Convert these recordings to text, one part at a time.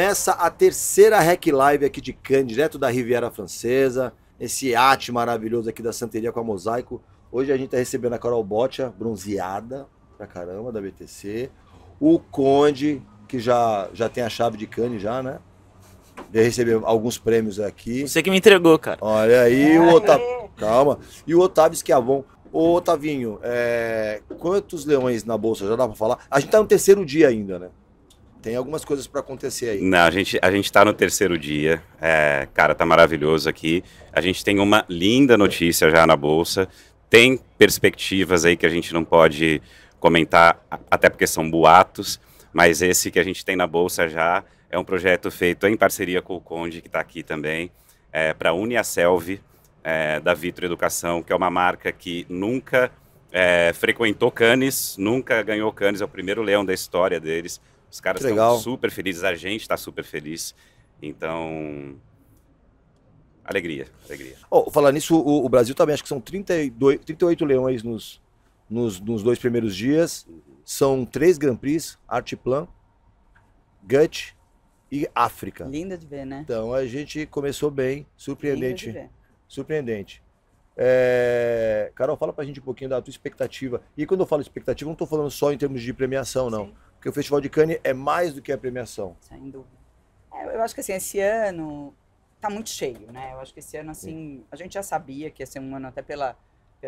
Começa a terceira Hack Live aqui de Cannes, direto da Riviera Francesa, esse iate maravilhoso aqui da Santeria com a Mosaico. Hoje a gente tá recebendo a Carol Boccia, bronzeada pra caramba, da BTC. O Conde, que já tem a chave de Cannes já, né? Veio receber alguns prêmios aqui. Você que me entregou, cara. Olha aí o Otávio. Calma. E o Otávio Schiavon. Ô, Otavinho, quantos leões na bolsa? Já dá pra falar? A gente tá no terceiro dia ainda, né? Tem algumas coisas para acontecer aí. Não, a gente tá no terceiro dia. Cara, tá maravilhoso aqui. A gente tem uma linda notícia já na bolsa. Tem perspectivas aí que a gente não pode comentar, até porque são boatos. Mas esse que a gente tem na bolsa já é um projeto feito em parceria com o Conde, que está aqui também, para a Uniaselv, da Vitro Educação, que é uma marca que nunca frequentou Cannes, nunca ganhou Cannes, é o primeiro leão da história deles. Os caras estão super felizes, a gente está super feliz. Então, alegria. Falando nisso, o Brasil também, acho que são 38 leões nos dois primeiros dias. São 3 Grand Prix, Artplan, Gut e África. Linda de ver, né? Então a gente começou bem, surpreendente. Linda de ver. Surpreendente. Carol, fala pra gente um pouquinho da tua expectativa. E quando eu falo expectativa, não tô falando só em termos de premiação, não. Sim. Porque o Festival de Cannes é mais do que a premiação. Sem dúvida. Eu acho que assim, esse ano tá muito cheio, né? Eu acho que esse ano, assim, a gente já sabia que ia ser um ano até pela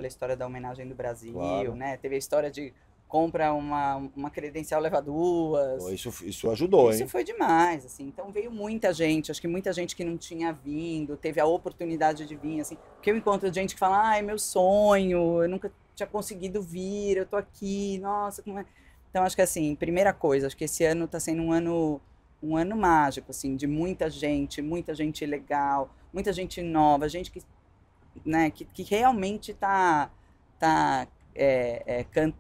história da homenagem do Brasil, Claro. né? Teve a história de compra uma credencial, leva duas. Isso ajudou, Isso hein? foi demais, assim. Então veio muita gente, acho que muita gente que não tinha vindo, teve a oportunidade de vir, assim. Porque eu encontro gente que fala, é meu sonho, eu nunca tinha conseguido vir, eu tô aqui, nossa, como é... Então acho que assim, primeira coisa, acho que esse ano tá sendo um ano mágico, assim, de muita gente legal, muita gente nova, gente que, né, que realmente tá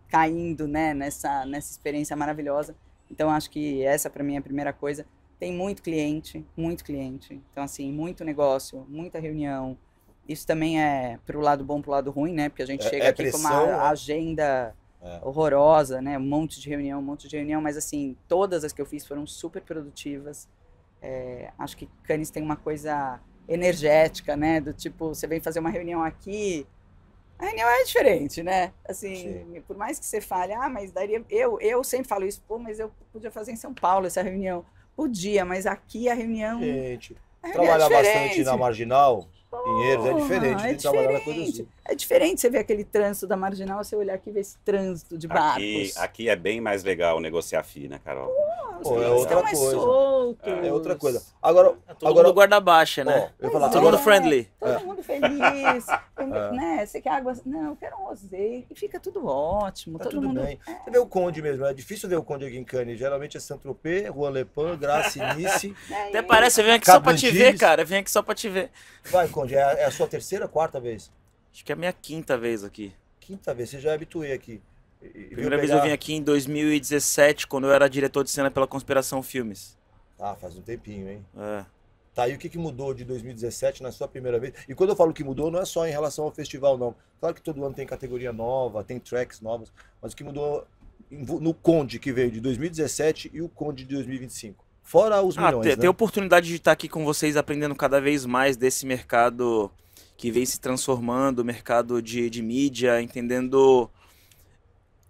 caindo, né, nessa experiência maravilhosa. Então acho que essa para mim é a primeira coisa. Tem muito cliente. Então assim, muito negócio, muita reunião. Isso também é pro lado bom, pro lado ruim, né? Porque a gente chega aqui pressão, com uma né? agenda horrorosa, né? Um monte de reunião, mas assim, todas as que eu fiz foram super produtivas. Acho que Cannes tem uma coisa energética, né? Do tipo, você vem fazer uma reunião aqui, a reunião é diferente, né? Assim, Sim. por mais que você fale, mas daria... Eu sempre falo isso, mas eu podia fazer em São Paulo essa reunião. Podia, mas aqui a reunião... Gente, a reunião trabalhar é bastante diferente. na Marginal, Pinheiros, é diferente É de trabalhar na Coisa Azul. É diferente você ver aquele trânsito da Marginal, você olhar aqui e ver esse trânsito de barcos. Aqui é bem mais legal negociar FII, né, Carol? É outra mais coisa. soltos. É outra coisa. Agora, Todo mundo guarda baixa, né? eu ia falar, Todo mundo friendly. Todo mundo feliz. Né? Você quer água? Não, eu quero um rosé. E fica tudo ótimo. Tá todo tudo mundo... bem. Você vê o Conde mesmo, é difícil ver o Conde aqui em Cannes. Geralmente é Saint-Tropez, Juan Le Pen, Grace, Nice. Até parece, eu venho aqui só pra te ver, Cabandias. cara. Eu venho aqui só pra te ver. Vai, Conde, é a sua terceira, quarta vez? Acho que é a minha 5ª vez aqui. Quinta vez, você já é habituê aqui. Primeira vez eu vim aqui em 2017, quando eu era diretor de cena pela Conspiração Filmes. Ah, faz um tempinho, hein? É. Tá, e o que mudou de 2017 na sua primeira vez? E quando eu falo que mudou, não é só em relação ao festival, não. Claro que todo ano tem categoria nova, tem tracks novas, mas o que mudou no Conde que veio de 2017 e o Conde de 2025? Fora os milhões, né? Ter a oportunidade de estar aqui com vocês, aprendendo cada vez mais desse mercado que vem se transformando, o mercado de mídia, entendendo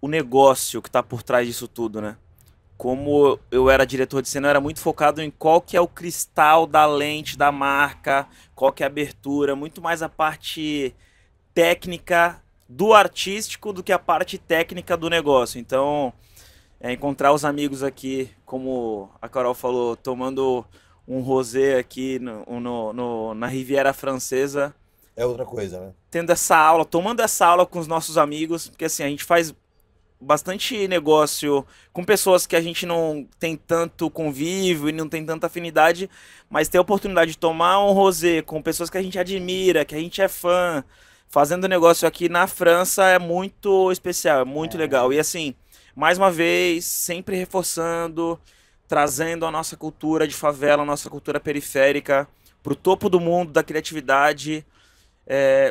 o negócio que está por trás disso tudo, né? Como eu era diretor de cena, eu era muito focado em qual que é o cristal da lente da marca, qual que é a abertura, muito mais a parte técnica do artístico do que a parte técnica do negócio. Então, encontrar os amigos aqui, como a Carol falou, tomando um rosé aqui na Riviera Francesa. É outra coisa, né? Tendo essa aula, tomando essa aula com os nossos amigos, porque assim, a gente faz bastante negócio com pessoas que a gente não tem tanto convívio e não tem tanta afinidade, mas ter a oportunidade de tomar um rosé com pessoas que a gente admira, que a gente é fã, fazendo negócio aqui na França é muito especial, é muito legal. E assim, mais uma vez, sempre reforçando, trazendo a nossa cultura de favela, a nossa cultura periférica para o topo do mundo da criatividade.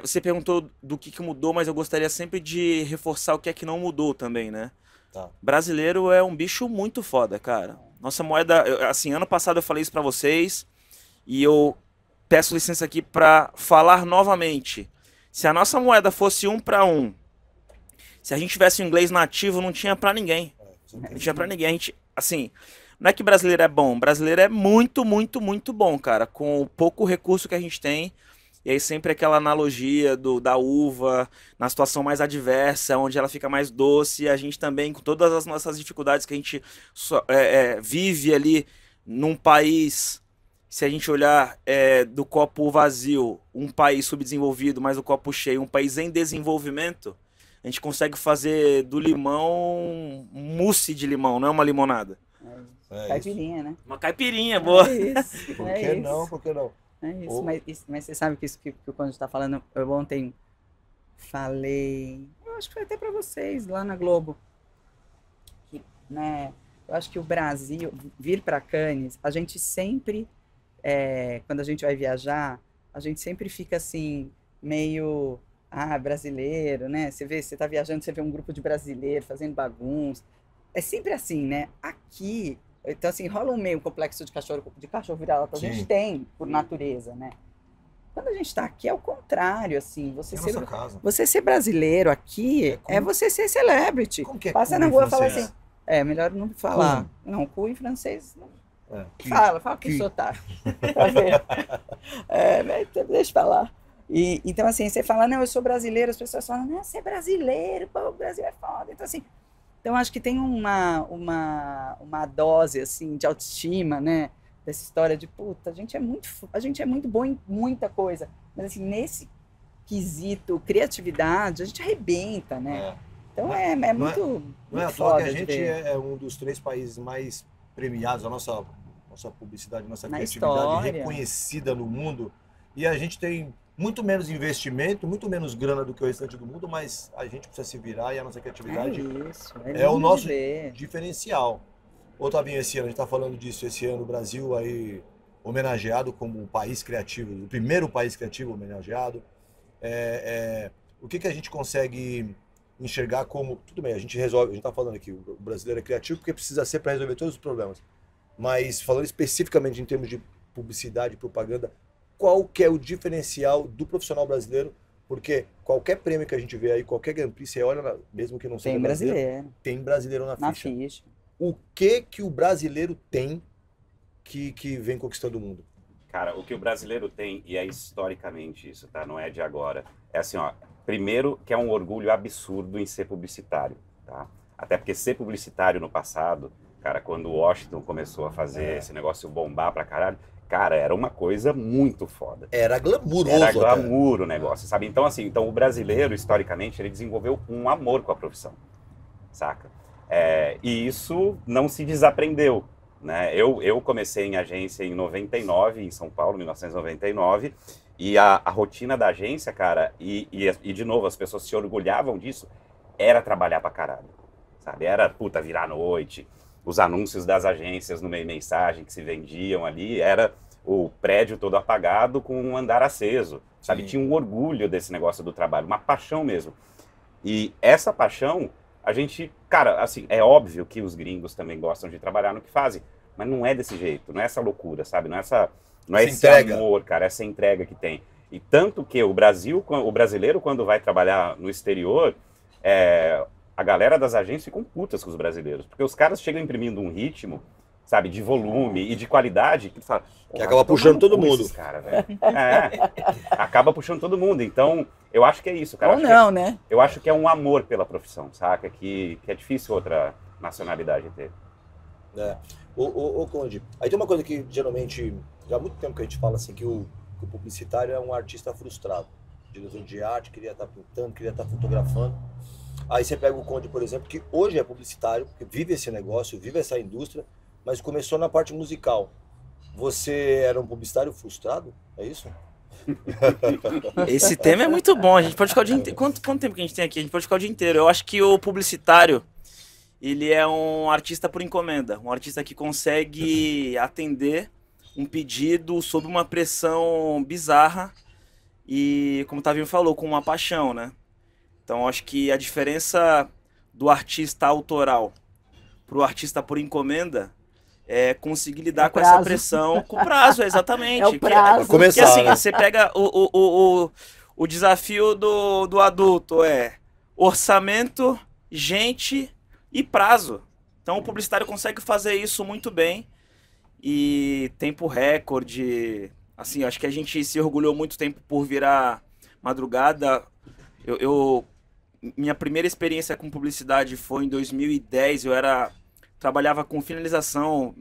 Você perguntou do que mudou, mas eu gostaria sempre de reforçar o que é que não mudou também, né? Tá. Brasileiro é um bicho muito foda, cara. Nossa moeda, assim, ano passado eu falei isso pra vocês e eu peço licença aqui pra falar novamente. Se a nossa moeda fosse 1 para 1, se a gente tivesse um inglês nativo, não tinha pra ninguém. Não tinha pra ninguém. A gente, assim, não é que brasileiro é bom, brasileiro é muito, muito, muito bom, cara, com o pouco recurso que a gente tem. E aí sempre aquela analogia da uva na situação mais adversa, onde ela fica mais doce, e a gente também, com todas as nossas dificuldades que a gente vive ali num país, se a gente olhar do copo vazio, um país subdesenvolvido, mas o copo cheio, um país em desenvolvimento, a gente consegue fazer do limão mousse de limão, não é uma limonada. Caipirinha, né? Uma caipirinha, boa. É isso. Por que não? Por que não? É isso, mas você sabe que isso que o Conde está falando, eu ontem falei, eu acho que foi até para vocês lá na Globo, que, né, eu acho que o Brasil, vir para Cannes, a gente sempre, quando a gente vai viajar, a gente sempre fica assim, meio, brasileiro, né? Você vê, você tá viajando, você vê um grupo de brasileiros fazendo bagunça, é sempre assim, né? Aqui, então assim, rola um meio complexo de cachorro vira-lata, a gente tem, por natureza, né? Quando a gente tá aqui é o contrário, assim, você ser brasileiro aqui é você ser celebrity. Como que é passa cu na em rua e fala francês? assim, melhor não falar. Não, cu em francês, não. Fala com sotaque. Pra ver. Deixa eu falar. Então assim, você fala, não, eu sou brasileiro, as pessoas falam, não, você é brasileiro, pô, o Brasil é foda. Então assim, acho que tem uma dose, assim, de autoestima, né? Dessa história de, puta, a gente é muito bom em muita coisa. Mas, assim, nesse quesito criatividade, a gente arrebenta, né? Então, muito Não é à toa que a gente é um dos 3 países mais premiados, a nossa publicidade, nossa criatividade história. Reconhecida no mundo. E a gente tem muito menos investimento, muito menos grana do que o restante do mundo, mas a gente precisa se virar e a nossa criatividade é o nosso diferencial. Otavinho, esse ano, a gente está falando disso, esse ano o Brasil aí homenageado como um país criativo, o primeiro país criativo homenageado. O que a gente consegue enxergar como... Tudo bem, a gente resolve, a gente está falando aqui, o brasileiro é criativo porque precisa ser para resolver todos os problemas. Mas falando especificamente em termos de publicidade e propaganda, qual que é o diferencial do profissional brasileiro? Porque qualquer prêmio que a gente vê aí, qualquer Grand Prix, você olha, mesmo que não seja brasileiro, tem brasileiro na ficha. O que o brasileiro tem que vem conquistando o mundo? Cara, o que o brasileiro tem, e é historicamente isso, tá? Não é de agora. É assim, ó, primeiro que é um orgulho absurdo em ser publicitário, tá? Até porque ser publicitário no passado, cara, quando o Washington começou a fazer esse negócio bombar pra caralho, cara, era uma coisa muito foda. Era glamuroso. Era glamour o negócio, sabe? Então, assim, o brasileiro, historicamente, ele desenvolveu um amor com a profissão, saca? E isso não se desaprendeu, né? Eu comecei em agência em 99, em São Paulo, 1999, e a rotina da agência, cara, e de novo, as pessoas se orgulhavam disso, era trabalhar pra caralho, sabe? Era, virar à noite. Os anúncios das agências no meio mensagem que se vendiam ali, era o prédio todo apagado com um andar aceso, sabe? Tinha um orgulho desse negócio do trabalho, uma paixão mesmo. E essa paixão, a gente, cara, assim, é óbvio que os gringos também gostam de trabalhar no que fazem, mas não é desse jeito, não é essa loucura, sabe? Não é esse amor, cara, essa entrega que tem. E tanto que o brasileiro, quando vai trabalhar no exterior, a galera das agências ficam putas com os brasileiros, porque os caras chegam imprimindo um ritmo, sabe, de volume e de qualidade, que fala, que acaba puxando todo mundo. Cara, acaba puxando todo mundo. Então, eu acho que é isso, cara. Ou não, né? Eu acho que é um amor pela profissão, saca? Que é difícil outra nacionalidade ter. Ô Conde, aí tem uma coisa que geralmente, já há muito tempo que a gente fala assim, que o publicitário é um artista frustrado. Diretor de arte, queria estar pintando, queria estar fotografando. Aí você pega o Conde, por exemplo, que hoje é publicitário, que vive esse negócio, vive essa indústria, mas começou na parte musical. Você era um publicitário frustrado? É isso? Esse tema é muito bom, a gente pode ficar o dia inteiro. Quanto tempo que a gente tem aqui? A gente pode ficar o dia inteiro. Eu acho que o publicitário, ele é um artista por encomenda. Um artista que consegue atender um pedido sob uma pressão bizarra e, como o Tavinho falou, com uma paixão, né? Então, acho que a diferença do artista autoral pro artista por encomenda é conseguir lidar com essa pressão, com o prazo, exatamente. É o prazo. Porque assim, né? você pega o desafio do adulto, orçamento, gente e prazo. Então o publicitário consegue fazer isso muito bem e tempo recorde. Assim, acho que a gente se orgulhou muito tempo por virar madrugada. Minha primeira experiência com publicidade foi em 2010. Trabalhava com finalização,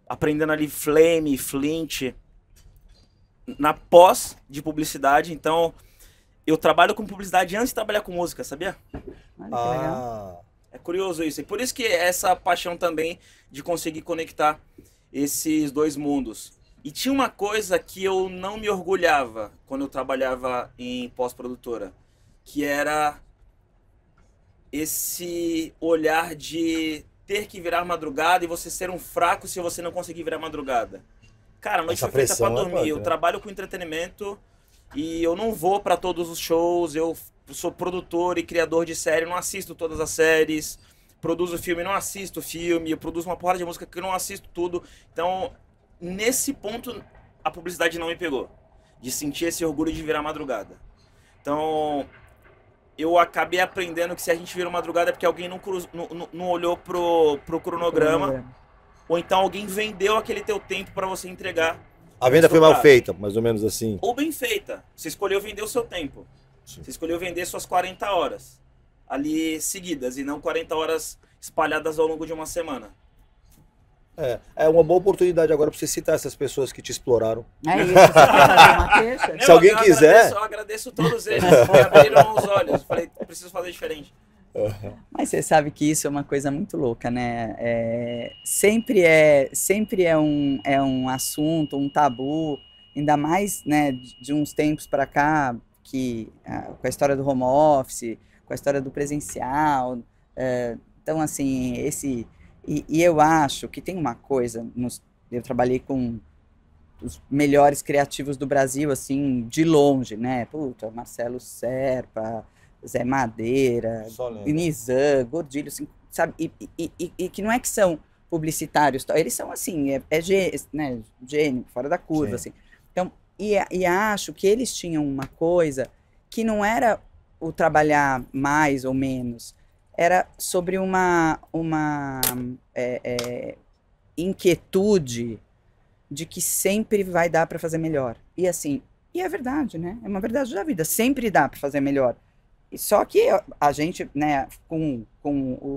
aprendendo ali Flame, Flint, na pós de publicidade. Então, eu trabalho com publicidade antes de trabalhar com música, sabia? Olha que legal. É curioso isso. E por isso que essa paixão também de conseguir conectar esses dois mundos. E tinha uma coisa que eu não me orgulhava quando eu trabalhava em pós-produtora, que era esse olhar de ter que virar madrugada e você ser um fraco se você não conseguir virar madrugada. Cara, a noite foi feita pra dormir. Eu trabalho com entretenimento e eu não vou pra todos os shows. Eu sou produtor e criador de série, não assisto todas as séries. Produzo filme, não assisto filme. Eu produzo uma porrada de música que eu não assisto tudo. Então, nesse ponto, a publicidade não me pegou. De sentir esse orgulho de virar madrugada. Então, eu acabei aprendendo que se a gente virou madrugada é porque alguém não olhou pro cronograma. Ou então alguém vendeu aquele teu tempo para você entregar. A venda foi mal feita, mais ou menos assim. Ou bem feita. Você escolheu vender o seu tempo. Sim. Você escolheu vender suas 40 horas ali seguidas e não 40 horas espalhadas ao longo de uma semana. É uma boa oportunidade agora para você citar essas pessoas que te exploraram. É isso, você quer fazer uma queixa? Se alguém quiser... Eu agradeço todos eles que abriram os olhos. Falei, preciso fazer diferente. Mas você sabe que isso é uma coisa muito louca, né? Sempre é um assunto, um tabu, ainda mais, né, de uns tempos para cá, com a história do home office, com a história do presencial. Então, assim, E eu acho que tem uma coisa, eu trabalhei com os melhores criativos do Brasil, assim, de longe, né? Puta, Marcelo Serpa, Zé Madeira, Nizam, Gordilho, assim, sabe? E que não é que são publicitários, eles são assim, né, gênio, fora da curva, Sim. assim. Então, e acho que eles tinham uma coisa que não era o trabalhar mais ou menos, era sobre uma inquietude de que sempre vai dar para fazer melhor. E assim, e é verdade, né? É uma verdade da vida, sempre dá para fazer melhor. Só que a gente, né, com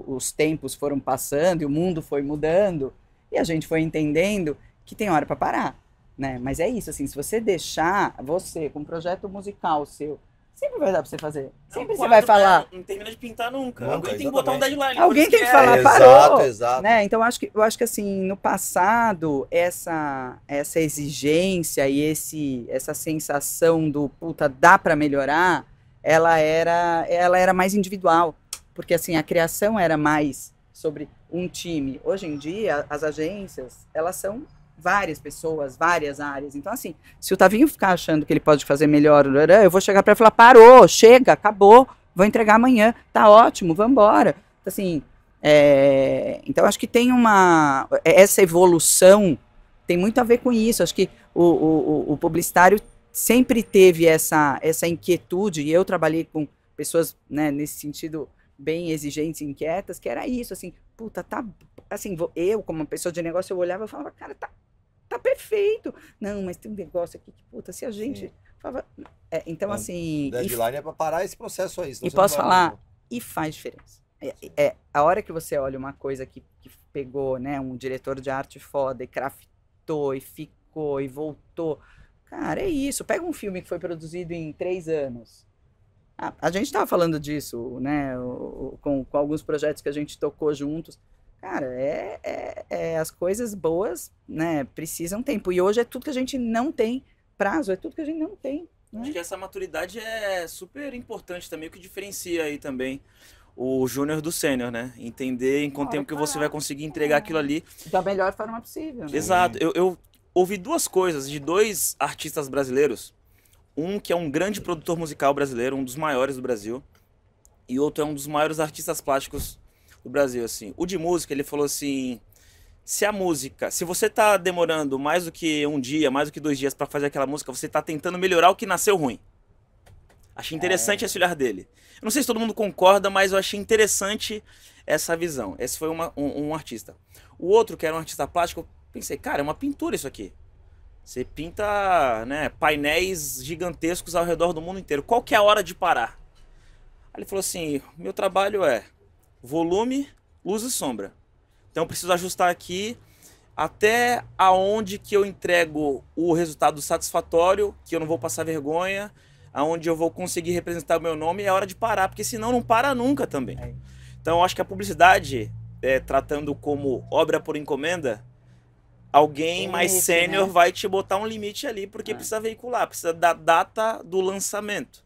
os tempos foram passando e o mundo foi mudando, e a gente foi entendendo que tem hora para parar, né? Mas é isso, assim, se você deixar, você, com um projeto musical seu, sempre vai dar pra você fazer. Sempre você vai falar. Não termina de pintar nunca. Nunca, Alguém tem que botar um deadline. Alguém tem que falar, parou. Né? Então, eu acho que assim, no passado, essa exigência e essa sensação do, puta, dá pra melhorar, ela era mais individual. Porque, assim, a criação era mais sobre um time. Hoje em dia, as agências, elas são várias pessoas, várias áreas. Então, assim, se o Tavinho ficar achando que ele pode fazer melhor, eu vou chegar para ele e falar, parou, chega, acabou, vou entregar amanhã, tá ótimo, vamos embora. Assim, então, acho que tem essa evolução tem muito a ver com isso. Acho que o publicitário sempre teve essa inquietude, e eu trabalhei com pessoas, né, nesse sentido, bem exigentes e inquietas, que era isso, assim, puta, tá, assim, eu, como uma pessoa de negócio, eu olhava e falava, cara, tá perfeito. Não, mas tem um negócio aqui que, puta, se a gente... Falava, então, assim... Deadline é para parar esse processo aí. E posso falar, e faz diferença. A hora que você olha uma coisa que pegou, né, um diretor de arte foda e craftou, e ficou, e voltou... Cara, é isso. Pega um filme que foi produzido em 3 anos. A gente estava falando disso, né, com alguns projetos que a gente tocou juntos. Cara, as coisas boas, né, precisam tempo. E hoje é tudo que a gente não tem prazo, é tudo que a gente não tem. Né? Acho que essa maturidade é super importante também, o que diferencia aí também o júnior do sênior, né? Entender em quanto tempo que você vai conseguir entregar aquilo ali. Da melhor forma possível. Né? Exato. Eu ouvi 2 coisas de 2 artistas brasileiros. Um que é um grande produtor musical brasileiro, um dos maiores do Brasil. e outro é um dos maiores artistas plásticos do Brasil, assim. O de música, ele falou assim, se você tá demorando mais do que um dia, mais do que 2 dias pra fazer aquela música, você tá tentando melhorar o que nasceu ruim. Achei interessante esse olhar dele. Eu não sei se todo mundo concorda, mas eu achei interessante essa visão. Esse foi um artista. O outro, que era um artista plástico, eu pensei, cara, é uma pintura isso aqui. Você pinta, né, painéis gigantescos ao redor do mundo inteiro. Qual que é a hora de parar? Aí ele falou assim, meu trabalho é volume, luz e sombra. Então eu preciso ajustar aqui até aonde que eu entrego o resultado satisfatório, que eu não vou passar vergonha, aonde eu vou conseguir representar o meu nome, é hora de parar, porque senão não para nunca também. Então eu acho que a publicidade, tratando como obra por encomenda, alguém mais sênior, né, vai te botar um limite ali, porque precisa veicular, precisa da data do lançamento.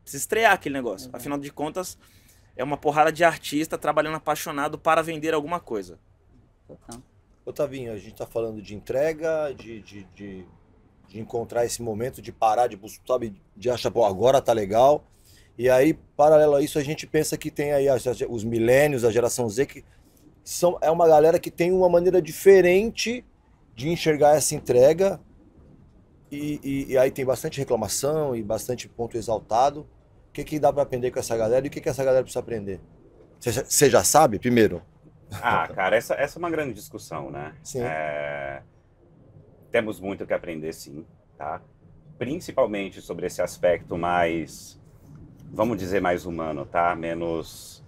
Precisa estrear aquele negócio. Afinal de contas, é uma porrada de artista trabalhando apaixonado para vender alguma coisa. Otavinho, a gente tá falando de entrega, de encontrar esse momento, de parar, sabe, de achar, pô, agora tá legal. E aí, paralelo a isso, a gente pensa que tem aí os milênios, a geração Z, que é uma galera que tem uma maneira diferente de enxergar essa entrega. E aí tem bastante reclamação e bastante ponto exaltado. O que dá para aprender com essa galera e o que essa galera precisa aprender? Você já sabe, primeiro? Ah, cara, essa é uma grande discussão, né? Sim. Temos muito que aprender, sim, tá? Principalmente sobre esse aspecto mais, vamos dizer, mais humano, tá? Menos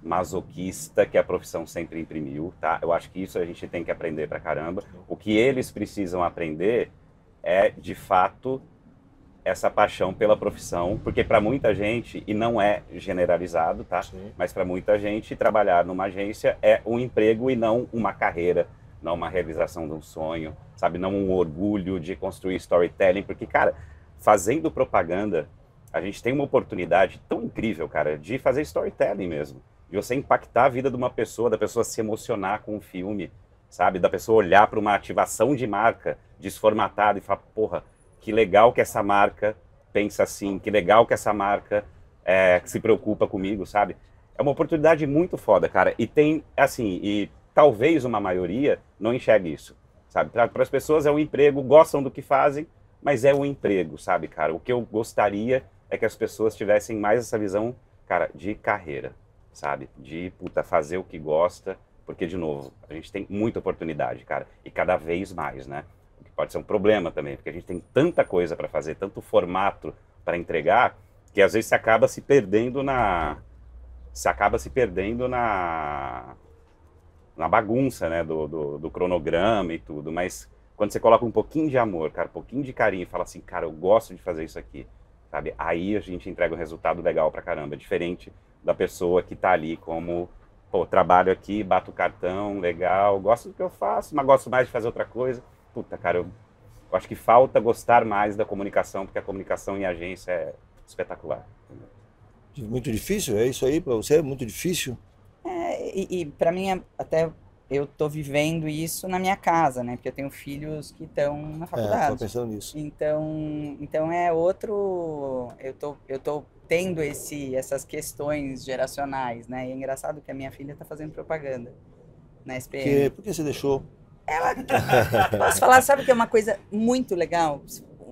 masoquista que a profissão sempre imprimiu, tá? Eu acho que isso a gente tem que aprender pra caramba. O que eles precisam aprender é, de fato, essa paixão pela profissão, porque para muita gente, e não é generalizado, tá? Sim. Mas para muita gente, trabalhar numa agência é um emprego e não uma carreira, não uma realização de um sonho, sabe? Não um orgulho de construir storytelling, porque, cara, fazendo propaganda, a gente tem uma oportunidade tão incrível, cara, de fazer storytelling mesmo, de você impactar a vida de uma pessoa, da pessoa se emocionar com um filme, sabe? Da pessoa olhar para uma ativação de marca desformatada e falar, porra, que legal que essa marca pensa assim, que legal que essa marca se preocupa comigo, sabe? É uma oportunidade muito foda, cara. E tem, assim, e talvez uma maioria não enxergue isso, sabe? Para as pessoas é um emprego, gostam do que fazem, mas é um emprego, sabe, cara? O que eu gostaria é que as pessoas tivessem mais essa visão, cara, de carreira, sabe? De, puta, fazer o que gosta, porque, de novo, a gente tem muita oportunidade, cara, e cada vez mais, né? Pode ser um problema também, porque a gente tem tanta coisa para fazer, tanto formato para entregar, que às vezes você acaba se perdendo na bagunça, né, do cronograma e tudo. Mas quando você coloca um pouquinho de amor, cara, um pouquinho de carinho e fala assim, cara, eu gosto de fazer isso aqui, sabe? Aí a gente entrega um resultado legal pra caramba, diferente da pessoa que tá ali como, pô, trabalho aqui, bato o cartão, legal, gosto do que eu faço, mas gosto mais de fazer outra coisa. Puta, cara, eu acho que falta gostar mais da comunicação, porque a comunicação em agência é espetacular. Entendeu? Muito difícil? É isso aí para você? É muito difícil? E para mim, até eu tô vivendo isso na minha casa, né? Porque eu tenho filhos que estão na faculdade. Tô pensando nisso. Então é outro... Eu tô tendo essas questões geracionais, né? E é engraçado que a minha filha tá fazendo propaganda na SPM. Por que você deixou? Posso falar, sabe que é uma coisa muito legal?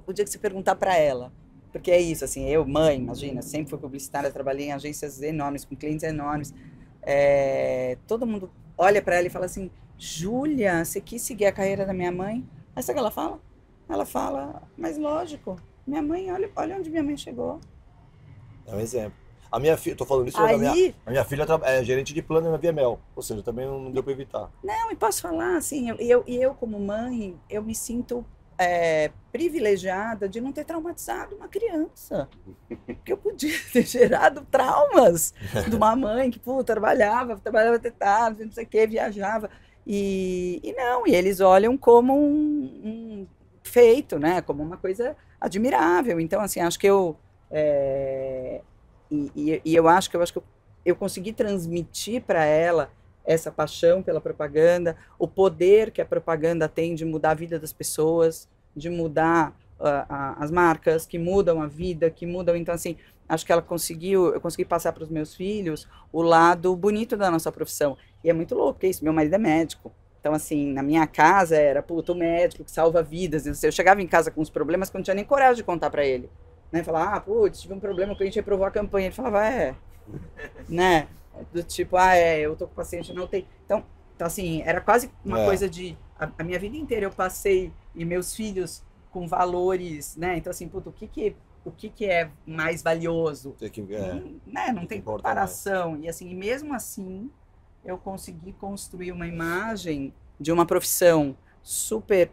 O dia que você perguntar para ela, porque é isso, assim, eu, mãe, imagina, sempre fui publicitária, trabalhei em agências enormes, com clientes enormes, todo mundo olha para ela e fala assim, Júlia, você quis seguir a carreira da minha mãe? Aí sabe o que ela fala? Ela fala, mas lógico, minha mãe, olha onde minha mãe chegou. É um exemplo. A minha filha, tô falando isso, a minha filha é gerente de plano na Via Mel, ou seja, também não deu para evitar. Não, e posso falar, assim, eu como mãe, eu me sinto privilegiada de não ter traumatizado uma criança. Porque eu podia ter gerado traumas de uma mãe que, pô, trabalhava até tarde, não sei o quê, viajava. E eles olham como um feito, né? Como uma coisa admirável. Então, assim, acho que eu acho que eu consegui transmitir para ela essa paixão pela propaganda, o poder que a propaganda tem de mudar a vida das pessoas, de mudar as marcas, que mudam a vida, que mudam. Então, assim, acho que eu consegui passar para os meus filhos o lado bonito da nossa profissão. E é muito louco, porque é isso, meu marido é médico. Então, assim, na minha casa era, puta, o médico que salva vidas. Eu chegava em casa com os problemas que eu não tinha nem coragem de contar para ele. Né? Falar, putz, tive um problema, o cliente reprovou a campanha. Ele falava, né? Do tipo, eu tô com o paciente, não tem. Então assim, era quase uma coisa de... A minha vida inteira eu passei, e meus filhos com valores, né? Então, assim, puta, o que é mais valioso? Não tem comparação. Mais. E assim, e mesmo assim, eu consegui construir uma imagem de uma profissão super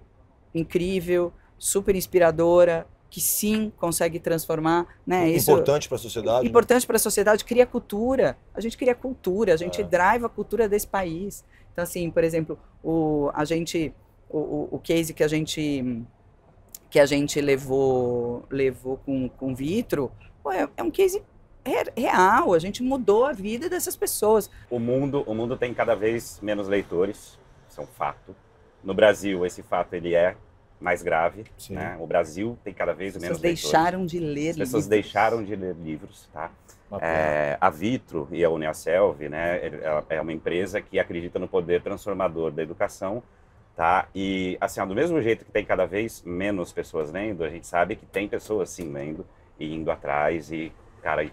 incrível, super inspiradora, que sim, consegue transformar, né? Importante para a sociedade. Importante para a sociedade, cria cultura. A gente cria cultura, a gente drive a cultura desse país. Então, assim, por exemplo, o case que a gente levou com Vitro, é um case real. A gente mudou a vida dessas pessoas. O mundo tem cada vez menos leitores, isso é um fato. No Brasil, esse fato ele é mais grave, né? O Brasil tem cada vez menos leitores. As pessoas deixaram de ler livros, tá? A Vitro e a Uniaselv, né? É uma empresa que acredita no poder transformador da educação, tá? E assim, do mesmo jeito que tem cada vez menos pessoas lendo, a gente sabe que tem pessoas sim lendo e indo atrás e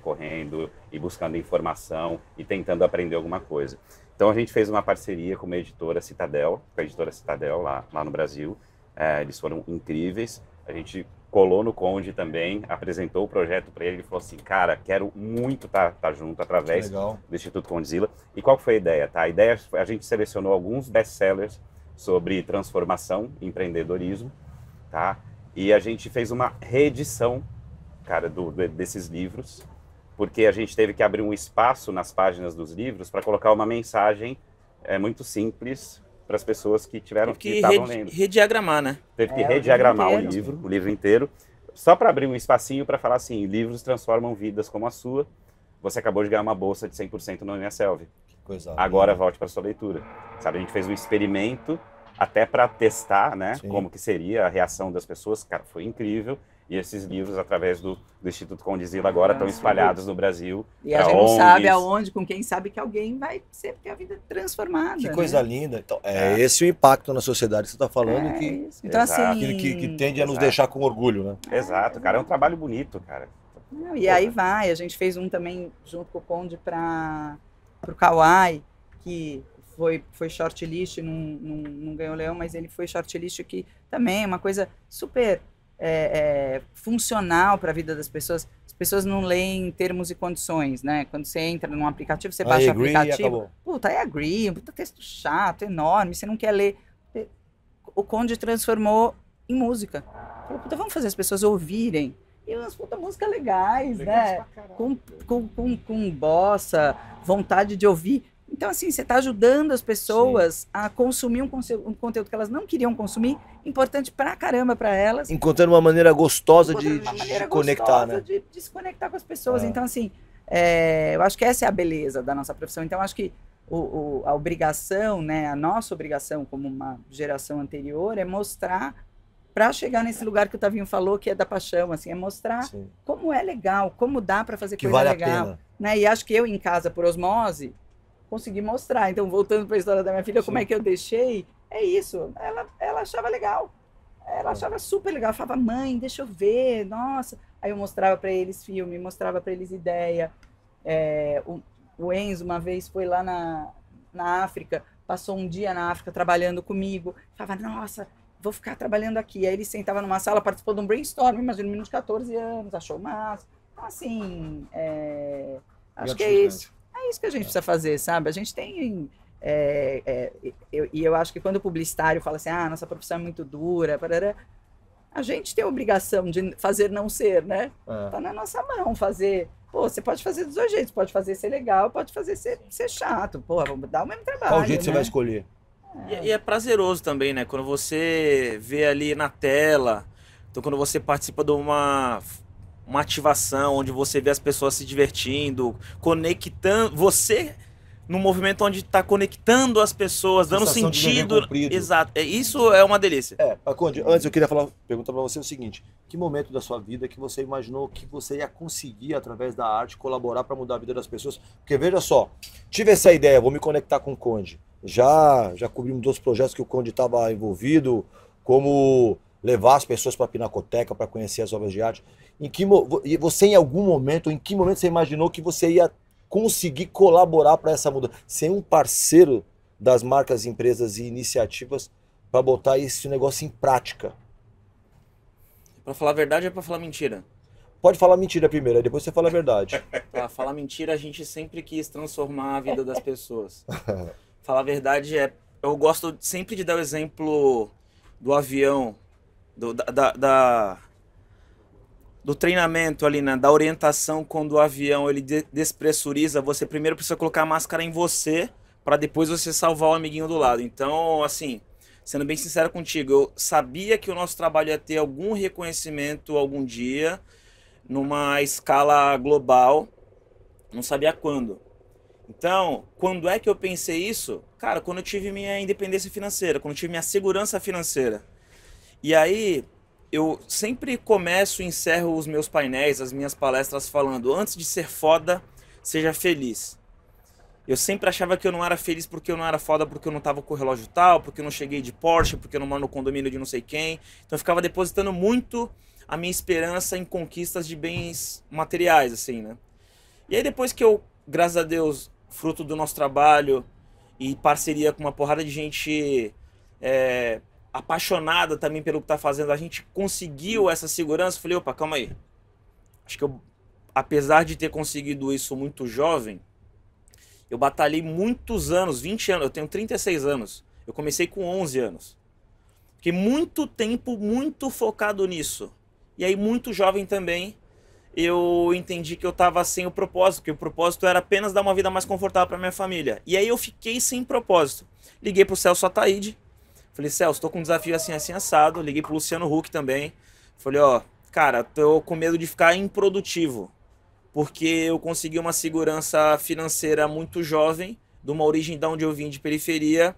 correndo e buscando informação e tentando aprender alguma coisa. Então a gente fez uma parceria com uma editora Citadel, com a editora Citadel lá no Brasil. Eles foram incríveis. A gente colou no Conde também, apresentou o projeto para ele e falou assim, cara, quero muito estar junto através do Instituto Condzilla. E qual foi a ideia? Tá? A ideia, a gente selecionou alguns best-sellers sobre transformação e empreendedorismo, tá? E a gente fez uma reedição, cara, desses livros, porque a gente teve que abrir um espaço nas páginas dos livros para colocar uma mensagem muito simples para as pessoas que estavam lendo. Rediagramar, né? Teve que rediagramar o livro inteiro, só para abrir um espacinho para falar assim, livros transformam vidas como a sua. Você acabou de ganhar uma bolsa de 100% no Uniaselv. Agora volte para sua leitura. Sabe, a gente fez um experimento até para testar, né, como que seria a reação das pessoas. Cara, foi incrível. E esses livros, através do Instituto Condzilla, agora estão espalhados no Brasil. E a gente não sabe aonde, com quem sabe que alguém vai ter a vida transformada. Que coisa linda. Então, esse o impacto na sociedade que você está falando. Então, assim, que tende a nos deixar com orgulho, né? Exato, cara. É um trabalho bonito, cara. E aí vai. A gente fez um também, junto com o Conde, para o Kauai, que foi shortlist, não ganhou leão, mas ele foi shortlist, que também é uma coisa super... funcional para a vida das pessoas. As pessoas não leem termos e condições, né? Quando você entra num aplicativo, você baixa o aplicativo, puta, agree, puta texto chato, enorme, você não quer ler. O Conde transformou em música. Falou, puta, vamos fazer as pessoas ouvirem. E umas músicas legais, né? Com bossa, vontade de ouvir. Então, assim, você está ajudando as pessoas a consumir um conteúdo que elas não queriam consumir, importante pra caramba pra elas. Encontrando uma maneira gostosa de conectar, né? De se conectar com as pessoas. Então, assim, eu acho que essa é a beleza da nossa profissão. Então, acho que a obrigação, né, a nossa obrigação como uma geração anterior é mostrar, para chegar nesse lugar que o Tavinho falou, que é da paixão, assim, é mostrar como é legal, como dá para fazer coisa legal. Né? E acho que eu, em casa, por osmose, consegui mostrar. Então, voltando para a história da minha filha, como é que eu deixei, é isso. Ela achava legal. Ela achava super legal. Falava, mãe, deixa eu ver, nossa. Aí eu mostrava para eles filme, mostrava para eles ideia. O Enzo, uma vez, foi lá na África, passou um dia na África trabalhando comigo. Falava, nossa, vou ficar trabalhando aqui. Aí ele sentava numa sala, participou de um brainstorm, imagina, um menino de 14 anos, achou massa. Então, assim, acho que é isso. É isso que a gente precisa fazer, sabe? A gente tem... eu acho que quando o publicitário fala assim, nossa profissão é muito dura, a gente tem a obrigação de fazer não ser, né? Tá na nossa mão fazer... Pô, você pode fazer dos dois jeitos, pode fazer ser legal, pode fazer ser chato. Pô, vamos dar o mesmo trabalho. Qual jeito você vai escolher? E é prazeroso também, né? Quando você vê ali na tela, então quando você participa de uma ativação onde você vê as pessoas se divertindo, conectando, você num movimento onde está conectando as pessoas, dando Sensação de dever sentido. cumprido. Exato. Isso é uma delícia. Conde, antes eu queria perguntar para você o seguinte: que momento da sua vida que você imaginou que você ia conseguir, através da arte, colaborar para mudar a vida das pessoas? Porque veja só, tive essa ideia, vou me conectar com o Conde. Já cobrimos 2 projetos que o Conde estava envolvido, como levar as pessoas para a Pinacoteca para conhecer as obras de arte. E você, em algum momento, em que momento você imaginou que você ia conseguir colaborar para essa mudança? Ser um parceiro das marcas, empresas e iniciativas para botar esse negócio em prática. Pra falar a verdade é pra falar mentira? Pode falar mentira primeiro, aí depois você fala a verdade. Pra falar mentira, a gente sempre quis transformar a vida das pessoas. Falar a verdade eu gosto sempre de dar o exemplo do avião, do treinamento ali, né? Da orientação. Quando o avião ele despressuriza, você primeiro precisa colocar a máscara em você para depois você salvar o amiguinho do lado. Então, assim, sendo bem sincero contigo, eu sabia que o nosso trabalho ia ter algum reconhecimento algum dia, numa escala global, não sabia quando. Então, quando é que eu pensei isso? Cara, quando eu tive minha independência financeira, quando eu tive minha segurança financeira. E aí, eu sempre começo e encerro os meus painéis, as minhas palestras falando: antes de ser foda, seja feliz. Eu sempre achava que eu não era feliz porque eu não era foda, porque eu não tava com o relógio tal, porque eu não cheguei de Porsche, porque eu não moro no condomínio de não sei quem. Então eu ficava depositando muito a minha esperança em conquistas de bens materiais, assim, né? E aí depois que eu, graças a Deus, fruto do nosso trabalho e parceria com uma porrada de gente apaixonada também pelo que tá fazendo, a gente conseguiu essa segurança. Eu falei: opa, calma aí. Acho que eu, apesar de ter conseguido isso muito jovem, eu batalhei muitos anos, 20 anos, eu tenho 36 anos. Eu comecei com 11 anos. Fiquei muito tempo, muito focado nisso. E aí, muito jovem também, eu entendi que eu estava sem o propósito, que o propósito era apenas dar uma vida mais confortável para minha família. E aí eu fiquei sem propósito. Liguei pro Celso Ataíde, falei: Celso, tô com um desafio assim, assim, assado. Liguei pro Luciano Huck também. Falei: ó, cara, tô com medo de ficar improdutivo, porque eu consegui uma segurança financeira muito jovem, de uma origem de onde eu vim, de periferia.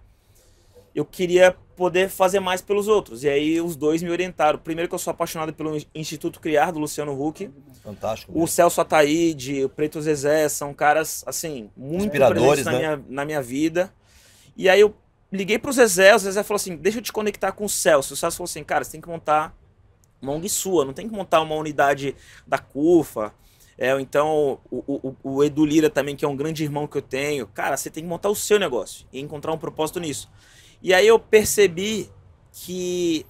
Eu queria poder fazer mais pelos outros. E aí os dois me orientaram. Primeiro, que eu sou apaixonado pelo Instituto Criar, do Luciano Huck. Fantástico. O Celso Ataíde, o Preto Zezé, são caras, assim, muito inspiradores, presentes na minha vida. E aí eu liguei pro Zezé, o Zezé falou assim: deixa eu te conectar com o Celso. O Celso falou assim: cara, você tem que montar uma ONG sua, não tem que montar uma unidade da CUFA. Ou então o Edu Lira também, que é um grande irmão que eu tenho. Cara, você tem que montar o seu negócio e encontrar um propósito nisso. E aí eu percebi que...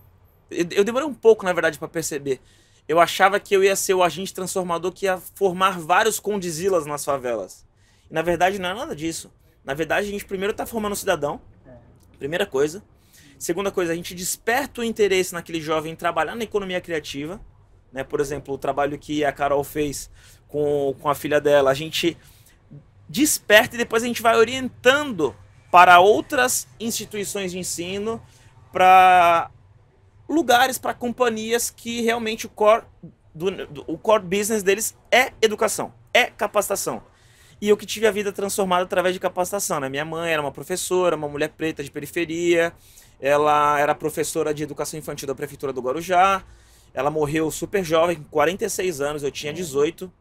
Eu demorei um pouco, na verdade, para perceber. Eu achava que eu ia ser o agente transformador que ia formar vários condizilas nas favelas. E na verdade não é nada disso. Na verdade, a gente primeiro está formando um cidadão. Primeira coisa. Segunda coisa, a gente desperta o interesse naquele jovem em trabalhar na economia criativa. Né? Por exemplo, o trabalho que a Carol fez com a filha dela. A gente desperta e depois a gente vai orientando para outras instituições de ensino, para lugares, para companhias que realmente o core business deles é educação, é capacitação. E eu que tive a vida transformada através de capacitação, né? Minha mãe era uma professora, uma mulher preta de periferia, ela era professora de educação infantil da prefeitura do Guarujá, ela morreu super jovem, com 46 anos, eu tinha 18,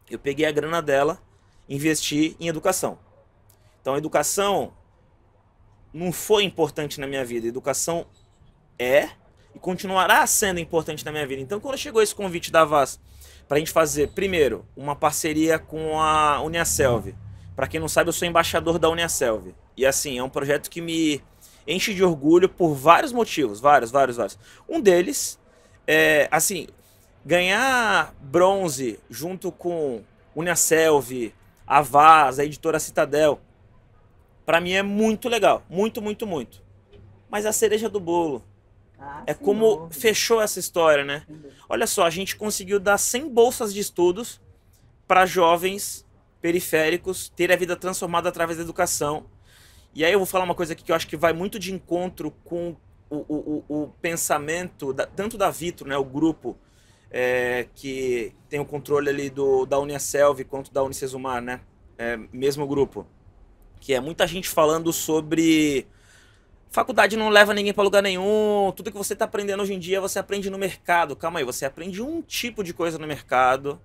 eu peguei a grana dela, investi em educação. Então a educação não foi importante na minha vida. A educação é e continuará sendo importante na minha vida. Então, quando chegou esse convite da Vaz para a gente fazer, primeiro, uma parceria com a Uniaselv. Para quem não sabe, eu sou embaixador da Uniaselv. E assim, é um projeto que me enche de orgulho por vários motivos. Vários. Um deles é, assim, ganhar bronze junto com Uniaselv, a Vaz, a editora Citadel. Pra mim é muito legal, muito. Mas a cereja do bolo é como fechou essa história, né? Olha só, a gente conseguiu dar 100 bolsas de estudos para jovens periféricos terem a vida transformada através da educação. E aí eu vou falar uma coisa aqui que eu acho que vai muito de encontro com o pensamento, tanto da Vitro, né, o grupo que tem o controle ali da Uniaselv, quanto da Unicesumar, né? Mesmo grupo. que é muita gente falando sobre faculdade não leva ninguém para lugar nenhum, tudo que você está aprendendo hoje em dia você aprende no mercado. Calma aí, você aprende um tipo de coisa no mercado,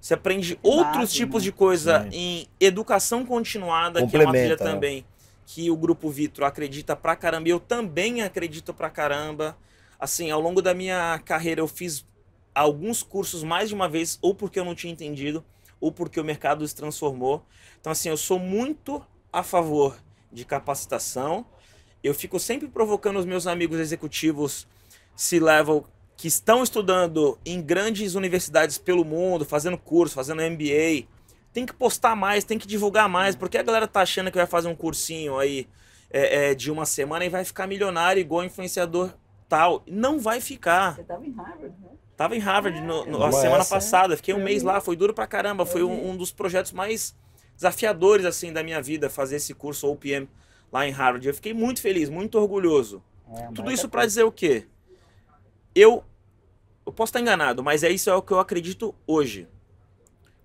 você aprende outros tipos de coisa em educação continuada, que é uma trilha também que o Grupo Vitro acredita pra caramba, e eu também acredito pra caramba. Assim, ao longo da minha carreira eu fiz alguns cursos mais de uma vez, ou porque eu não tinha entendido, ou porque o mercado se transformou. Então assim, eu sou muito a favor de capacitação. Eu fico sempre provocando os meus amigos executivos C-level que estão estudando em grandes universidades pelo mundo, fazendo curso, fazendo MBA. Tem que postar mais, tem que divulgar mais, porque a galera tá achando que vai fazer um cursinho aí de uma semana e vai ficar milionário igual influenciador tal. Não vai ficar. Você tava em Harvard, né? Tava em Harvard a semana passada, fiquei um mês lá, foi duro pra caramba, foi um dos projetos mais desafiadores assim da minha vida, fazer esse curso OPM lá em Harvard. Eu fiquei muito feliz, muito orgulhoso. Tudo isso pra dizer o quê? Eu posso estar enganado, mas isso é o que eu acredito hoje.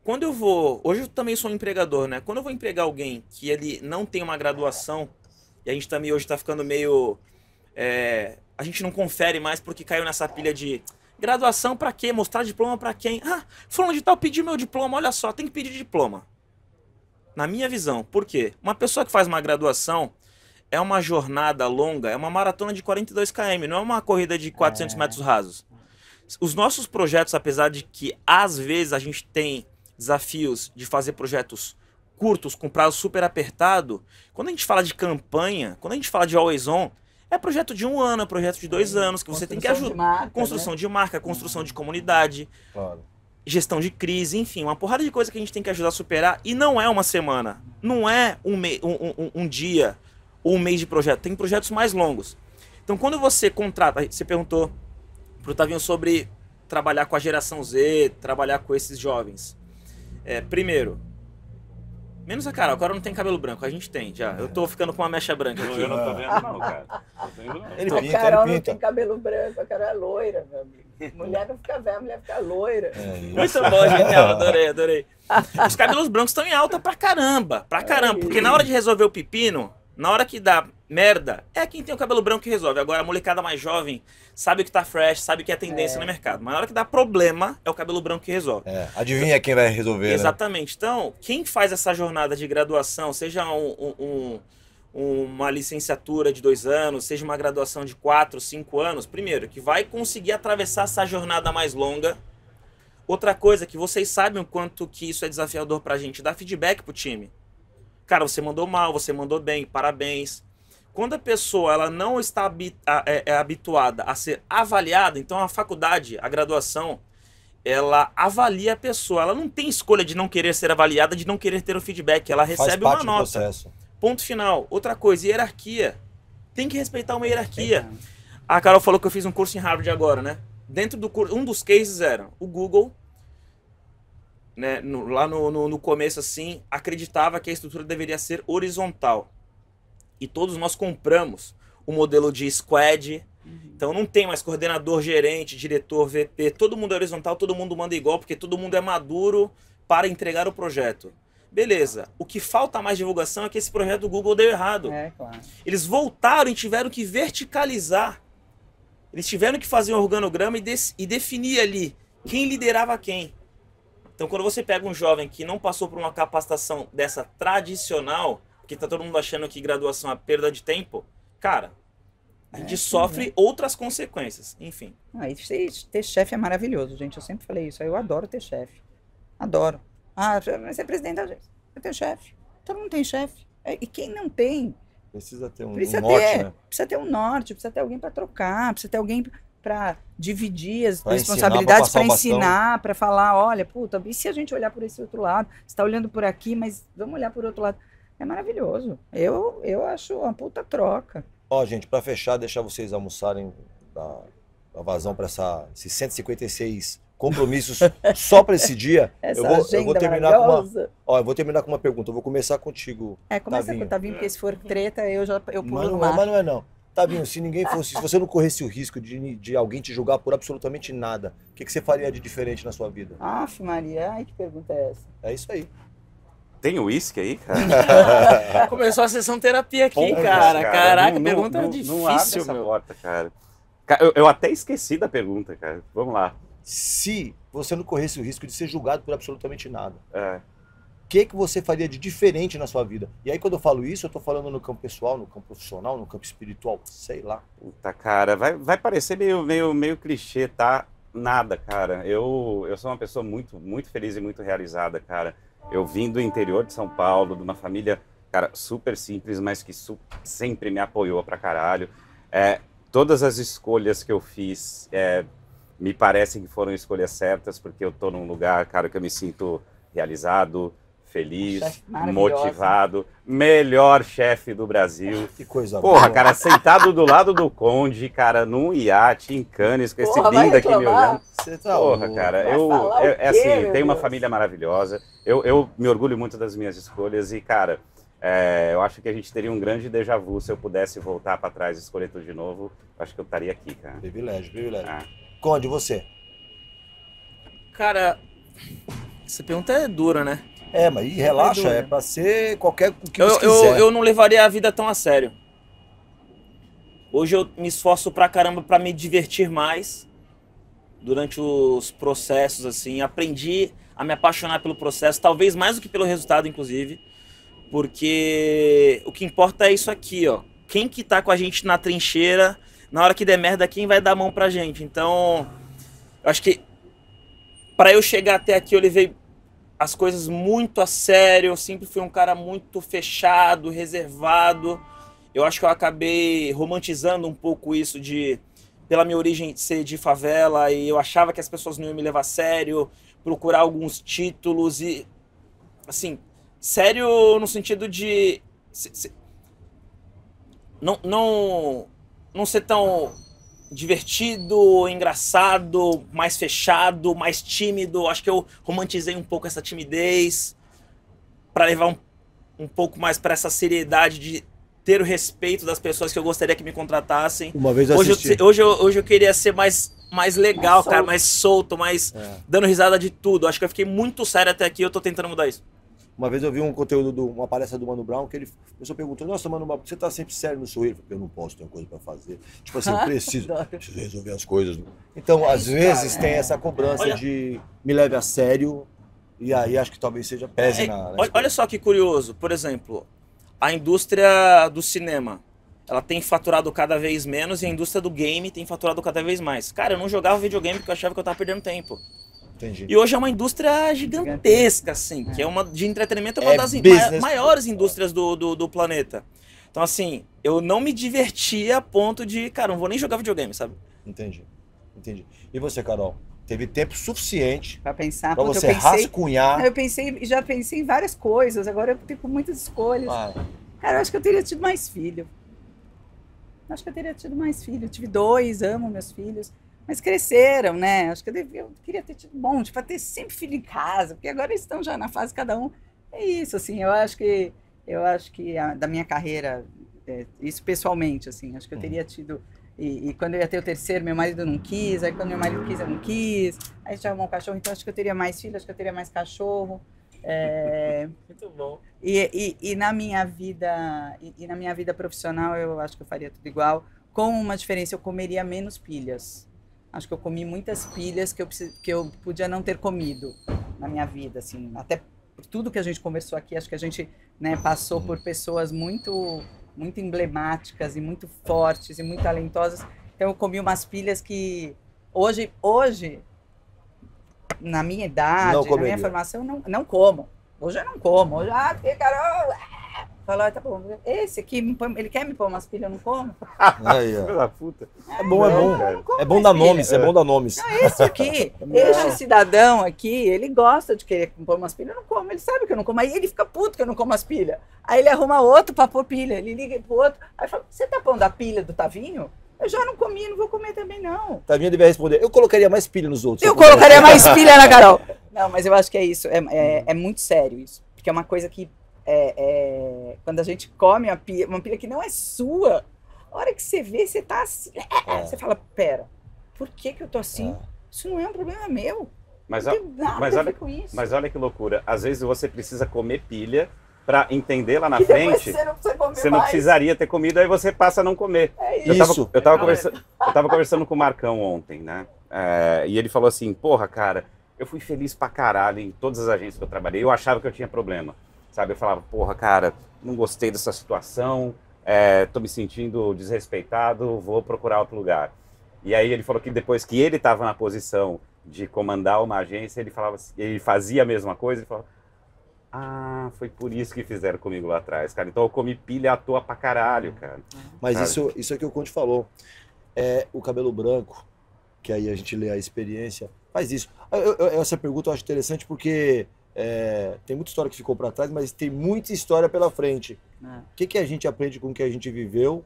Quando eu vou... Hoje eu também sou um empregador, né? Quando eu vou empregar alguém que ele não tem uma graduação, e a gente também hoje tá ficando meio... a gente não confere mais porque caiu nessa pilha de... Graduação pra quê? Mostrar diploma pra quem? Ah, fulano de tal pediu meu diploma, olha só, tem que pedir diploma. Na minha visão, por quê? Uma pessoa que faz uma graduação é uma jornada longa, é uma maratona de 42 km, não é uma corrida de 400 metros rasos. Os nossos projetos, apesar de que às vezes a gente tem desafios de fazer projetos curtos, com prazo super apertado, quando a gente fala de campanha, quando a gente fala de Always On, é projeto de 1 ano, é projeto de 2 anos, que você tem que ajudar. Construção de marca, construção de comunidade, gestão de crise, enfim, uma porrada de coisa que a gente tem que ajudar a superar. E não é uma semana, não é um dia ou um mês de projeto, tem projetos mais longos. Então quando você contrata, você perguntou pro Tavinho sobre trabalhar com a geração Z, trabalhar com esses jovens. Primeiro, menos a Carol não tem cabelo branco, a gente tem já. Eu tô ficando com uma mecha branca aqui. Eu não tô vendo não, cara. A Carol não tem cabelo branco, a Carol é loira, meu amigo. Mulher não fica velha, mulher fica loira. Muito bom, genial, adorei. Os cabelos brancos estão em alta pra caramba, porque na hora de resolver o pepino, na hora que dá merda, é quem tem o cabelo branco que resolve. Agora a molecada mais jovem sabe o que tá fresh, sabe o que é tendência no mercado. Mas na hora que dá problema, é o cabelo branco que resolve. Adivinha quem vai resolver, exatamente. Né? Então, quem faz essa jornada de graduação, seja uma licenciatura de 2 anos, seja uma graduação de 4, 5 anos, primeiro, que vai conseguir atravessar essa jornada mais longa. Outra coisa, que vocês sabem o quanto que isso é desafiador pra gente, dar feedback pro time. Cara, você mandou mal, você mandou bem, parabéns. Quando a pessoa ela não está habituada a ser avaliada, então a faculdade, a graduação, ela avalia a pessoa. Ela não tem escolha de não querer ser avaliada, de não querer ter o feedback. Ela recebe uma nota. Ponto final. Outra coisa, hierarquia. Tem que respeitar uma hierarquia. A Carol falou que eu fiz um curso em Harvard agora, né? Dentro do curso, um dos cases era o Google, né, lá no começo, assim, acreditava que a estrutura deveria ser horizontal. E todos nós compramos o modelo de squad. Então não tem mais coordenador, gerente, diretor, VP. Todo mundo é horizontal, todo mundo manda igual, porque todo mundo é maduro para entregar o projeto. Beleza. O que falta mais divulgação é que esse projeto do Google deu errado. Claro. Eles voltaram e tiveram que verticalizar. Eles tiveram que fazer um organograma e definir ali quem liderava quem. Então quando você pega um jovem que não passou por uma capacitação dessa tradicional, que tá todo mundo achando que graduação é perda de tempo, cara, a gente sofre outras consequências, enfim. Ter chefe é maravilhoso, gente, eu sempre falei isso, eu adoro ter chefe, adoro. Mas é presidente da agência, eu tenho chefe, todo mundo tem chefe, e quem não tem? Precisa ter um norte, né? Precisa ter um norte, precisa ter alguém para trocar, precisa ter alguém para dividir as responsabilidades, para ensinar, para falar, olha, puta, e se a gente olhar por esse outro lado? Você está olhando por aqui, mas vamos olhar por outro lado. É maravilhoso. Eu acho uma puta troca. Gente, para fechar, deixar vocês almoçarem, dar vazão para esses 156 compromissos só para esse dia. Essa eu vou terminar eu vou terminar com uma pergunta. Eu vou começar contigo. Começa com o Tavinho, porque se for treta, eu pulo no mar. Mas não é não. Tavinho, se você não corresse o risco de alguém te julgar por absolutamente nada, o que você faria de diferente na sua vida? Maria, ai, que pergunta é essa? É isso aí. Tem uísque aí, cara? Começou a sessão terapia aqui, Porra, cara. Caraca, não, pergunta não, difícil, não abre essa meu. porta, cara. Eu até esqueci da pergunta, cara. Vamos lá. Se você não corresse o risco de ser julgado por absolutamente nada, É. o que você faria de diferente na sua vida? E aí, quando eu falo isso, eu tô falando no campo pessoal, no campo profissional, no campo espiritual, sei lá. Puta, cara, vai parecer meio clichê, tá? Nada, cara. Eu sou uma pessoa muito feliz e muito realizada, cara. Eu vim do interior de São Paulo, de uma família, cara, super simples, mas que sempre me apoiou pra caralho. Todas as escolhas que eu fiz me parecem que foram escolhas certas, porque eu tô num lugar, cara, que eu me sinto realizado, feliz, Chefe maravilhosa. motivado, melhor chefe do Brasil. Que coisa Porra, boa. cara, sentado do lado do Conde, cara, num iate em Cannes, com esse Porra, vai lindo aqui me reclamar? olhando. Você tá Porra, louco. cara, Vai falar o quê, assim, meu tenho uma Deus? família maravilhosa, eu me orgulho muito das minhas escolhas e, cara, eu acho que a gente teria um grande déjà vu se eu pudesse voltar pra trás e escolher tudo de novo, eu acho que eu estaria aqui, cara. Privilégio, privilégio. Ah. Conde, você? Cara, essa pergunta é dura, né? Mas e relaxa, dúvida. é pra ser qualquer o que você quiser. Eu não levaria a vida tão a sério. Hoje eu me esforço pra caramba pra me divertir mais durante os processos, assim. Aprendi a me apaixonar pelo processo, talvez mais do que pelo resultado, inclusive. Porque o que importa é isso aqui, ó. Quem que tá com a gente na trincheira, na hora que der merda, quem vai dar a mão pra gente? Então, eu acho que pra eu chegar até aqui, eu levei as coisas muito a sério. Eu sempre fui um cara muito fechado, reservado. Eu acho que eu acabei romantizando um pouco isso pela minha origem ser de favela, e eu achava que as pessoas não iam me levar a sério, procurar alguns títulos e, assim, sério no sentido de não ser tão divertido, engraçado, mais fechado, mais tímido. Acho que eu romantizei um pouco essa timidez para levar um pouco mais para essa seriedade de ter o respeito das pessoas que eu gostaria que me contratassem. Uma vez eu Hoje assisti. hoje eu queria ser mais legal, Mais cara, solto. mais solto, mais dando risada de tudo. Acho que eu fiquei muito sério até aqui, eu tô tentando mudar isso. Uma vez eu vi um conteúdo, uma palestra do Mano Brown, que ele pessoa perguntou, nossa, Mano Brown, você tá sempre sério no sorrir? Eu não posso, tenho coisa pra fazer. Tipo assim, eu preciso resolver as coisas. Então, às vezes, tem essa cobrança Olha- de me leve a sério, e aí acho que talvez seja pese na Olha só que curioso, por exemplo, a indústria do cinema, ela tem faturado cada vez menos, e a indústria do game tem faturado cada vez mais. Cara, eu não jogava videogame porque eu achava que eu tava perdendo tempo. Entendi. E hoje é uma indústria gigantesca, assim, que é uma de entretenimento, é uma É das business. maiores indústrias do planeta. Então, assim, eu não me divertia a ponto de, cara, não vou nem jogar videogame, sabe? Entendi. E você, Carol? Teve tempo suficiente Pra pensar, pra porque você rascunhar. já pensei em várias coisas, agora eu fico com muitas escolhas. Cara, eu acho que eu teria tido mais filho. Acho que eu teria tido mais filho. Eu tive 2, amo meus filhos. Mas cresceram, né? Acho que eu queria ter tido bom, tipo, ter sempre filho em casa, porque agora eles estão já na fase cada um. É isso, assim, eu acho que da minha carreira, isso pessoalmente, assim, acho que eu teria tido. E quando eu ia ter o terceiro, meu marido não quis, aí quando meu marido quis, eu não quis. Aí a gente arrumou um cachorro, então acho que eu teria mais filho, acho que eu teria mais cachorro. Muito bom. E na minha vida profissional, eu acho que eu faria tudo igual, com uma diferença, eu comeria menos pilhas. Acho que eu comi muitas pilhas que eu podia não ter comido na minha vida, assim, até por tudo que a gente conversou aqui, acho que a gente, né, passou por pessoas muito emblemáticas e muito fortes e muito talentosas, então eu comi umas pilhas que hoje na minha idade, na minha formação, não como. Hoje eu não como. Hoje, porque, Carol, fala, tá bom, esse aqui, ele quer me pôr umas pilhas, eu não como. Aí, Filho da puta. É bom, é bom. cara. É bom dar nomes, é bom dar nomes. Esse aqui, este cidadão aqui, ele gosta de querer pôr umas pilhas, eu não como, ele sabe que eu não como, aí ele fica puto que eu não como as pilhas. Aí ele arruma outro pra pôr pilha, ele liga pro outro, aí fala, você tá pondo a pilha do Tavinho? Eu já não comi, não vou comer também não. Tavinha devia responder, eu colocaria mais pilha nos outros. Eu colocaria mais pilha na Carol. Não, mas eu acho que é isso, é muito sério isso, porque é uma coisa que, quando a gente come uma pilha que não é sua, a hora que você vê, você tá assim, você fala, pera, por que eu tô assim? Isso não é um problema meu. Mas, Não tem nada mas a olha, ver com isso. mas olha que loucura. Às vezes você precisa comer pilha para entender lá na E depois frente. você não precisa comer Você não mais. precisaria ter comido, aí você passa a não comer. É Eu isso. tava, eu tava conversando com o Marcão ontem, né? E ele falou assim, porra, cara, eu fui feliz pra caralho em todas as agências que eu trabalhei. Eu achava que eu tinha problema, sabe? Eu falava, porra, cara, não gostei dessa situação, tô me sentindo desrespeitado, vou procurar outro lugar. E aí ele falou que depois que ele estava na posição de comandar uma agência, ele falava, ele fazia a mesma coisa, ele falava, ah, foi por isso que fizeram comigo lá atrás, cara. Então eu comi pilha à toa pra caralho, cara. Mas Sabe? isso é que o Conte falou. É o cabelo branco, que aí a gente lê a experiência, faz isso. Essa pergunta eu acho interessante porque tem muita história que ficou para trás, mas tem muita história pela frente. O que a gente aprende com o que a gente viveu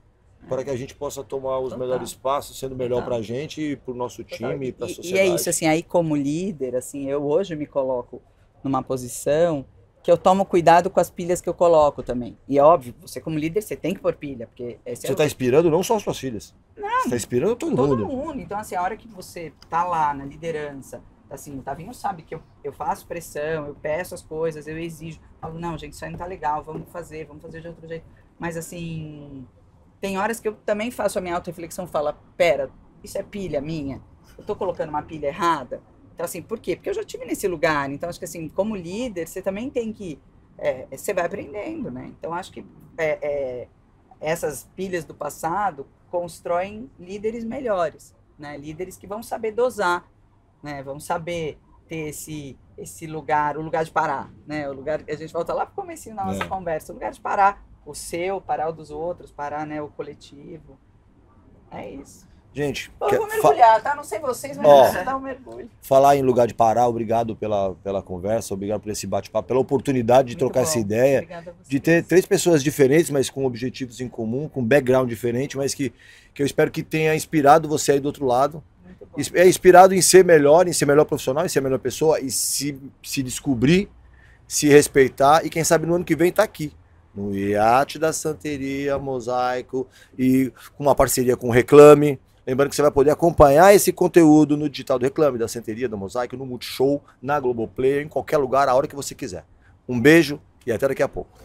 para que a gente possa tomar os melhores passos, sendo melhor para a gente e para o nosso time e para a sociedade. E é isso, assim, aí como líder, assim, eu hoje me coloco numa posição que eu tomo cuidado com as pilhas que eu coloco também. E é óbvio, você como líder, você tem que pôr pilha, porque... Você está inspirando não só as suas filhas. Não. Você está inspirando todo mundo. Então, assim, a hora que você tá lá na liderança, assim, o Tavinho sabe que eu faço pressão, eu peço as coisas, eu exijo. Falo, não, gente, isso aí não tá legal, vamos fazer de outro jeito. Mas, assim, tem horas que eu também faço a minha autorreflexão e falo, pera, isso é pilha minha? Eu tô colocando uma pilha errada? Então, assim, por quê? Porque eu já estive nesse lugar. Então, acho que, assim, como líder, você também tem que... você vai aprendendo, né? Então, acho que essas pilhas do passado constroem líderes melhores, né? Líderes que vão saber dosar, né? Vão saber ter esse lugar, o lugar de parar, né? O lugar, a gente volta lá para o comecinho da nossa conversa, o lugar de parar o seu, parar o dos outros, parar, né, o coletivo. É isso. Gente, eu vou mergulhar, tá? Não sei vocês, mas eu vou dar um mergulho. Falar em lugar de parar, obrigado pela conversa, obrigado por esse bate-papo, pela oportunidade de trocar essa ideia, de ter 3 pessoas diferentes, mas com objetivos em comum, com background diferente, mas que eu espero que tenha inspirado você aí do outro lado. Inspirado em ser melhor profissional, em ser melhor pessoa, e se descobrir, se respeitar, e quem sabe no ano que vem tá aqui. No iate da Santeria, Mosaico, e com uma parceria com o Reclame. Lembrando que você vai poder acompanhar esse conteúdo no digital do Reclame, da Santeria, da Mosaico, no Multishow, na Globoplay, em qualquer lugar, a hora que você quiser. Um beijo e até daqui a pouco.